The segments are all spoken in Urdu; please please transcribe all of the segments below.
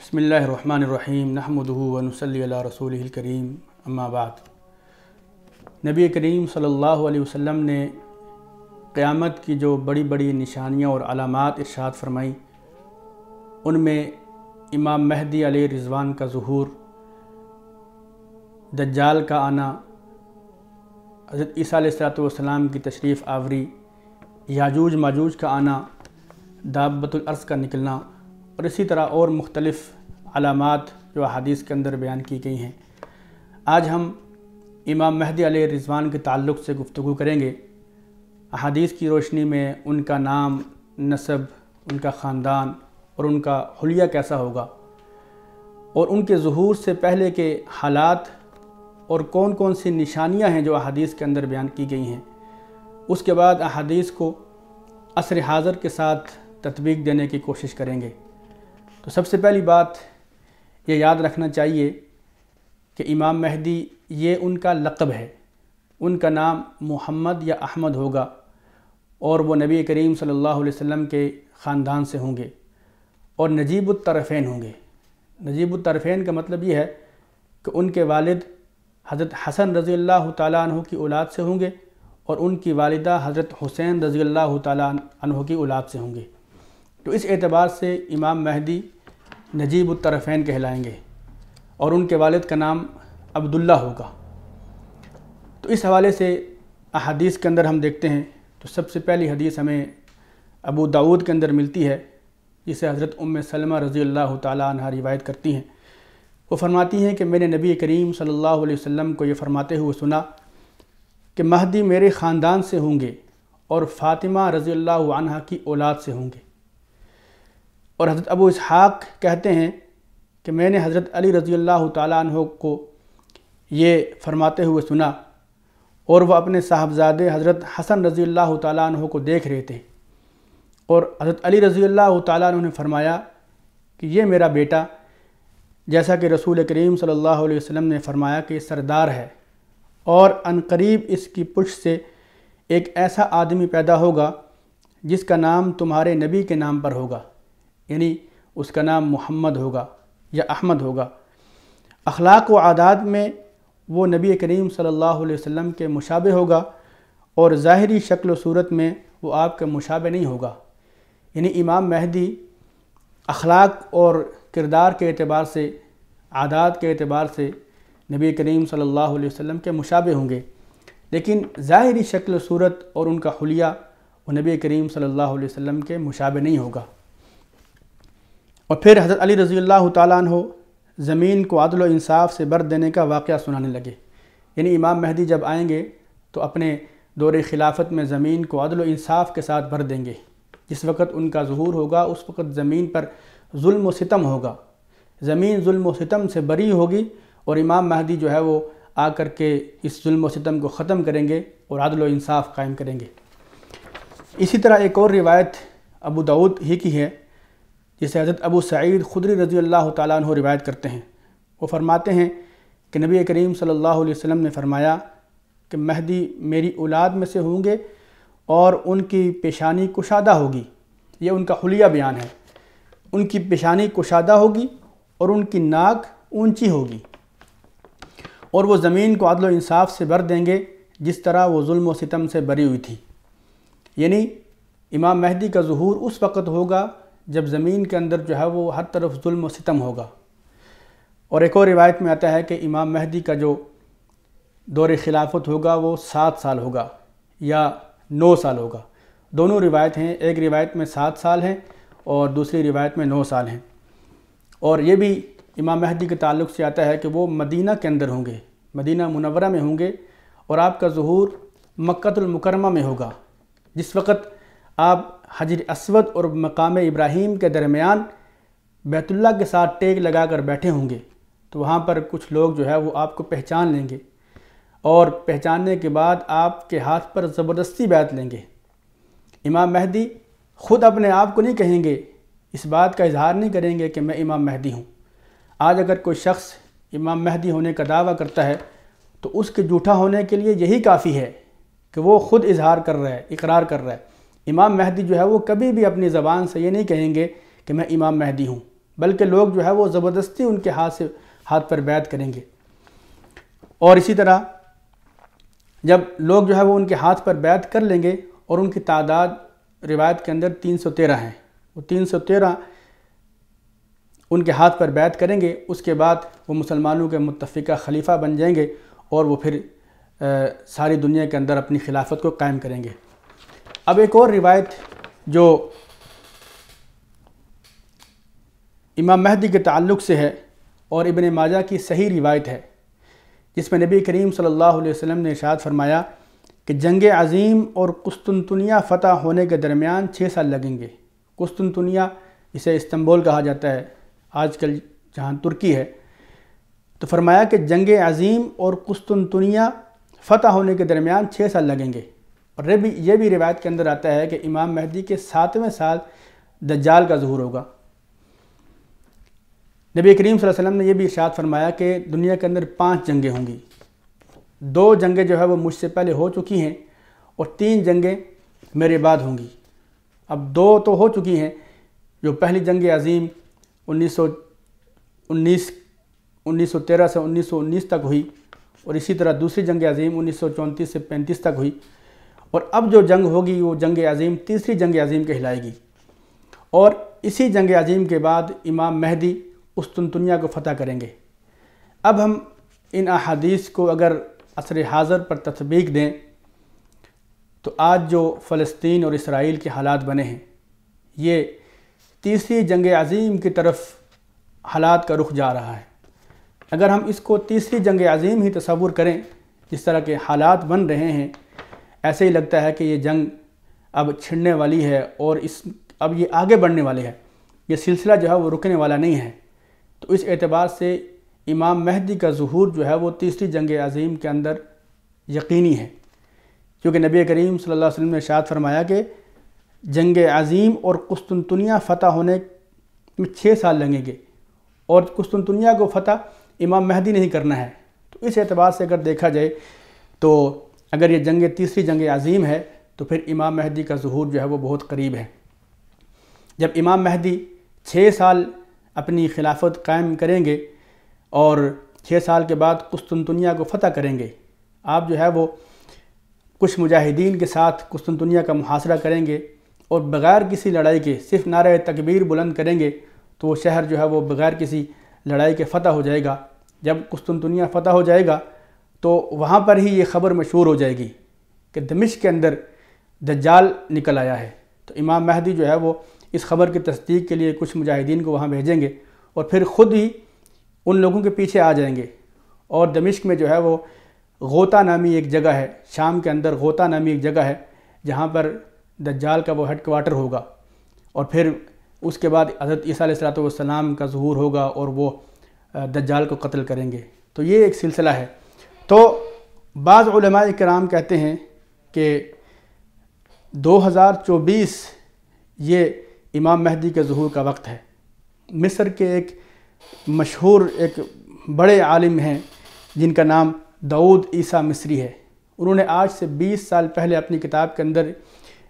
بسم اللہ الرحمن الرحیم نحمدہ ونصلی علی رسولہ الکریم اما بعد۔ نبی کریم صلی اللہ علیہ وسلم نے قیامت کی جو بڑی بڑی نشانیاں اور علامات ارشاد فرمائیں، ان میں امام مہدی علیہ رضوان کا ظہور، دجال کا آنا، حضرت عیسیٰ علیہ السلام کی تشریف آوری، یاجوج ماجوج کا آنا، دابۃ الارض کا نکلنا اور اسی طرح اور مختلف علامات جو احادیث کے اندر بیان کی گئی ہیں۔ آج ہم امام مہدی علیہ رضوان کے تعلق سے گفتگو کریں گے۔ احادیث کی روشنی میں ان کا نام، نسب، ان کا خاندان اور ان کا حلیہ کیسا ہوگا، اور ان کے ظہور سے پہلے کے حالات اور کون کون سی نشانیاں ہیں جو احادیث کے اندر بیان کی گئی ہیں۔ اس کے بعد احادیث کو عصر حاضر کے ساتھ تطبیق دینے کی کوشش کریں گے۔ تو سب سے پہلی بات یہ یاد رکھنا چاہیے کہ امام مہدی یہ ان کا لقب ہے، ان کا نام محمد یا احمد ہوگا، اور وہ نبی کریم صلی اللہ علیہ وسلم کے خاندان سے ہوں گے اور نجیب الطرفین ہوں گے۔ نجیب الطرفین کا مطلب یہ ہے کہ ان کے والد حضرت حسن رضی اللہ تعالیٰ عنہ کی اولاد سے ہوں گے اور ان کی والدہ حضرت حسین رضی اللہ تعالیٰ عنہ کی اولاد سے ہوں گے۔ تو اس اعتبار سے امام مہدی نجیب الطرفین کہلائیں گے اور ان کے والد کا نام عبداللہ ہوگا۔ تو اس حوالے سے احادیث کے اندر ہم دیکھتے ہیں، تو سب سے پہلی حدیث ہمیں ابو داؤد کے اندر ملتی ہے، جسے حضرت ام سلمہ رضی اللہ تعالیٰ عنہ روایت کرتی ہیں۔ وہ فرماتی ہیں کہ میں نے نبی کریم صلی اللہ علیہ وسلم کو یہ فرماتے ہوئے سنا کہ مہدی میرے خاندان سے ہوں گے اور فاطمہ رضی اللہ عنہ کی اولاد سے ہوں گے۔ اور حضرت ابو اسحاق کہتے ہیں کہ میں نے حضرت علی رضی اللہ تعالیٰ عنہ کو یہ فرماتے ہوئے سنا، اور وہ اپنے صاحبزادے حضرت حسن رضی اللہ تعالیٰ عنہ کو دیکھ رہے تھے، اور حضرت علی رضی اللہ تعالیٰ عنہ نے فرمایا کہ یہ میرا بیٹا، جیسا کہ رسول کریم صلی اللہ علیہ وسلم نے فرمایا کہ یہ سردار ہے، اور عنقریب اس کی پشت سے ایک ایسا آدمی پیدا ہوگا جس کا نام تمہارے نبی کے نام پر ہوگا، یعنی اس کا نام محمد ہوگا یا احمد ہوگا۔ اخلاق و عادات میں وہ نبی کریم صلی اللہ علیہ وسلم کے مشابہ ہوگا، اور ظاہری شکل و صورت میں وہ آپ کے مشابہ نہیں ہوگا۔ یعنی امام مہدی اخلاق اور کردار کے اعتبار سے، عادات کے اعتبار سے نبی کریم صلی اللہ علیہ وسلم کے مشابہ ہوں گے، لیکن ظاہری شکل و صورت اور ان کا حلیہ وہ نبی کریم صلی اللہ علیہ وسلم کے مشابہ نہیں ہوگا۔ اور پھر حضرت علی رضی اللہ تعالیٰ عنہ زمین کو عدل و انصاف سے بر دینے کا واقعہ سنانے لگے۔ یعنی امام مہدی جب آئیں گے تو اپنے دور خلافت میں زمین کو عدل و انصاف کے ساتھ بھر دیں گے۔ جس وقت ان کا ظہور ہوگا اس وقت زمین پر ظلم و ستم ہوگا، زمین ظلم و ستم سے بری ہوگی، اور امام مہدی جو ہے وہ آ کر کے اس ظلم و ستم کو ختم کریں گے اور عدل و انصاف قائم کریں گے۔ اسی طرح ایک اور روایت ابو داؤد ہی کی ہے، جسے حضرت ابو سعید خدری رضی اللہ تعالیٰ عنہ روایت کرتے ہیں۔ وہ فرماتے ہیں کہ نبی کریم صلی اللہ علیہ وسلم نے فرمایا کہ مہدی میری اولاد میں سے ہوں گے اور ان کی پیشانی کشادہ ہوگی۔ یہ ان کا حلیہ بیان ہے۔ ان کی پیشانی کشادہ ہوگی اور ان کی ناک اونچی ہوگی، اور وہ زمین کو عدل و انصاف سے بھر دیں گے جس طرح وہ ظلم و ستم سے بری ہوئی تھی۔ یعنی امام مہدی کا ظہور اس وقت ہوگا جب زمین کے اندر جو ہے وہ ہر طرف ظلم و ستم ہوگا۔ اور ایک اور روایت میں آتا ہے کہ امام مہدی کا جو دور خلافت ہوگا وہ 7 سال ہوگا یا 9 سال ہوگا۔ دونوں روایت ہیں، ایک روایت میں 7 سال ہیں اور دوسری روایت میں 9 سال ہیں۔ اور یہ بھی امام مہدی کے تعلق سے آتا ہے کہ وہ مدینہ کے اندر ہوں گے، مدینہ منورہ میں ہوں گے، اور آپ کا ظہور مکہ المکرمہ میں ہوگا، جس وقت آپ حجر اسود اور مقام ابراہیم کے درمیان بیت اللہ کے ساتھ ٹیک لگا کر بیٹھے ہوں گے، تو وہاں پر کچھ لوگ جو ہے وہ آپ کو پہچان لیں گے، اور پہچاننے کے بعد آپ کے ہاتھ پر زبردستی بیعت لیں گے۔ امام مہدی خود اپنے آپ کو نہیں کہیں گے، اس بات کا اظہار نہیں کریں گے کہ میں امام مہدی ہوں۔ آج اگر کوئی شخص امام مہدی ہونے کا دعویٰ کرتا ہے تو اس کے جھوٹا ہونے کے لیے یہی کافی ہے کہ وہ خود اظہار کر رہا ہے، اقرار کر رہا ہے۔ امام مہدی جو ہے وہ کبھی بھی اپنی زبان سے یہ نہیں کہیں گے کہ میں امام مہدی ہوں، بلکہ لوگ جو ہے وہ زبردستی ان کے ہاتھ پر بیعت کریں گے۔ اور اسی طرح جب لوگ جو ہے وہ ان کے ہاتھ پر بیعت کر لیں گے اور ان کی تعداد روایت کے اندر 313 ہیں، وہ 313 ان کے ہاتھ پر بیعت کریں گے، اس کے بعد وہ مسلمانوں کے متفقہ خلیفہ بن جائیں گے اور وہ پھر ساری دنیا کے اندر اپنی خلافت کو قائم کریں گے۔ اب ایک اور روایت جو امام مہدی کے تعلق سے ہے اور ابن ماجہ کی صحیح روایت ہے، جس میں نبی کریم صلی اللہ علیہ وسلم نے ارشاد فرمایا کہ جنگ عظیم اور قسطنطنیہ فتح ہونے کے درمیان 6 سال لگیں گے۔ قسطنطنیہ اسے استنبول کہا جاتا ہے، آج کل جہاں ترکی ہے۔ تو فرمایا کہ جنگ عظیم اور قسطنطنیہ فتح ہونے کے درمیان 6 سال لگیں گے۔ اور یہ بھی روایت کے اندر آتا ہے کہ امام مہدی کے 7ویں سال دجال کا ظہور ہوگا۔ نبی کریم صلی اللہ علیہ وسلم نے یہ بھی ارشاد فرمایا کہ دنیا کے اندر 5 جنگیں ہوں گی، 2 جنگیں جو ہے وہ مجھ سے پہلے ہو چکی ہیں اور 3 جنگیں میرے بعد ہوں گی۔ اب 2 تو ہو چکی ہیں، جو پہلی جنگ عظیم 1913 سے 1919 تک ہوئی، اور اسی طرح دوسری جنگ عظیم 1934 سے 35 تک ہوئی، اور اب جو جنگ ہوگی وہ جنگ عظیم تیسری جنگ عظیم کہلائے گی۔ اور اسی جنگ عظیم کے بعد امام مہدی قسطنطنیہ کو فتح کریں گے۔ اب ہم ان احادیث کو اگر عصر حاضر پر تطبیق دیں تو آج جو فلسطین اور اسرائیل کے حالات بنے ہیں، یہ تیسری جنگ عظیم کی طرف حالات کا رخ جا رہا ہے۔ اگر ہم اس کو تیسری جنگ عظیم ہی تصور کریں، جس طرح کے حالات بن رہے ہیں، ایسے ہی لگتا ہے کہ یہ جنگ اب چھڑنے والی ہے اور اب یہ آگے بڑھنے والے ہے، یہ سلسلہ جو ہے وہ رکنے والا نہیں ہے۔ تو اس اعتبار سے امام مہدی کا ظہور جو ہے وہ تیسری جنگ عظیم کے اندر یقینی ہے، کیونکہ نبی کریم صلی اللہ علیہ وسلم نے ارشاد فرمایا کہ جنگ عظیم اور قسطنطنیہ فتح ہونے میں 6 سال لگیں گے، اور قسطنطنیہ کو فتح امام مہدی نہیں کرنا ہے۔ تو اس اعتبار سے اگر دیکھا جائے تو اگر یہ جنگ تیسری جنگ عظیم ہے تو پھر امام مہدی کا ظہور جو ہے وہ بہت قریب ہے۔ جب امام مہدی 6 سال اپنی خلافت قائم کریں گے اور 6 سال کے بعد قسطنطنیہ کو فتح کریں گے، آپ جو ہے وہ کچھ مجاہدین کے ساتھ قسطنطنیہ کا محاصرہ کریں گے اور بغیر کسی لڑائی کے صرف نعرہ تکبیر بلند کریں گے تو وہ شہر جو ہے وہ بغیر کسی لڑائی کے فتح ہو جائے گا۔ جب قسطنطنیہ فتح ہو جائے گا تو وہاں پر ہی یہ خبر مشہور ہو جائے گی کہ دمشق کے اندر دجال نکل آیا ہے۔ تو امام مہدی جو ہے وہ اس خبر کی تصدیق کے لیے کچھ مجاہدین کو وہاں بھیجیں گے اور پھر خود ہی ان لوگوں کے پیچھے آ جائیں گے، اور دمشق میں جو ہے وہ غوطہ نامی ایک جگہ ہے، شام کے اندر غوطہ نامی ایک جگہ ہے جہاں پر دجال کا وہ ہیڈ کوارٹر ہوگا، اور پھر اس کے بعد حضرت عیسیٰ علیہ السلام کا ظہور ہوگا اور وہ دجال کو قتل کریں گے۔ تو یہ ایک سلسلہ ہے۔ تو بعض علماء کرام کہتے ہیں کہ 2024 یہ امام مہدی کے ظہور کا وقت ہے۔ مصر کے ایک مشہور ایک بڑے عالم ہیں جن کا نام داؤد عیسیٰ مصری ہے، انہوں نے آج سے 20 سال پہلے اپنی کتاب کے اندر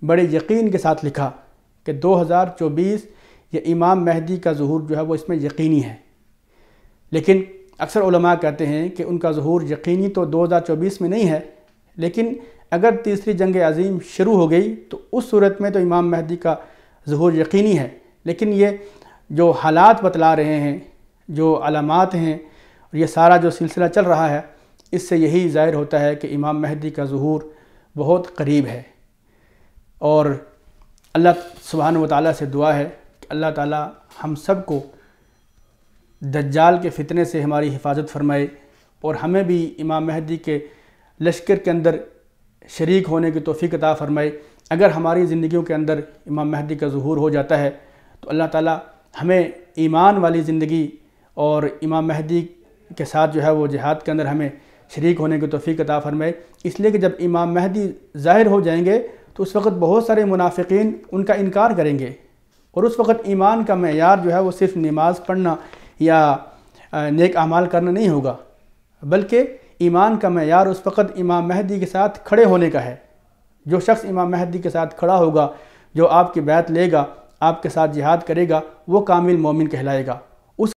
بڑے یقین کے ساتھ لکھا کہ 2024 یہ امام مہدی کا ظہور جو ہے وہ اس میں یقینی ہے۔ لیکن اکثر علماء کہتے ہیں کہ ان کا ظہور یقینی تو 2024 میں نہیں ہے، لیکن اگر تیسری جنگ عظیم شروع ہو گئی تو اس صورت میں تو امام مہدی کا ظہور یقینی ہے۔ لیکن یہ جو حالات بتلا رہے ہیں، جو علامات ہیں، اور یہ سارا جو سلسلہ چل رہا ہے، اس سے یہی ظاہر ہوتا ہے کہ امام مہدی کا ظہور بہت قریب ہے۔ اور اللہ سبحانہ وتعالیٰ سے دعا ہے کہ اللہ تعالیٰ ہم سب کو دجال کے فتنے سے ہماری حفاظت فرمائے اور ہمیں بھی امام مہدی کے لشکر کے اندر شریک ہونے کی توفیق عطا فرمائے۔ اگر ہماری زندگیوں کے اندر امام مہدی کا ظہور ہو جاتا ہے تو اللہ تعالیٰ ہمیں ایمان والی زندگی اور امام مہدی کے ساتھ جو ہے وہ جہاد کے اندر ہمیں شریک ہونے کی توفیق عطا فرمائے، اس لیے کہ جب امام مہدی ظاہر ہو جائیں گے تو اس وقت بہت سارے منافقین ان کا انکار کریں گے، اور اس وقت ایمان کا معیار جو ہے وہ صرف نماز پڑھنا یا نیک اعمال کرنا نہیں ہوگا، بلکہ ایمان کا معیار اس وقت امام مہدی کے ساتھ کھڑے ہونے کا ہے۔ جو شخص امام مہدی کے ساتھ کھڑا ہوگا، جو آپ کی بیعت لے گا، آپ کے ساتھ جہاد کرے گا وہ کامل مومن کہلائے گا۔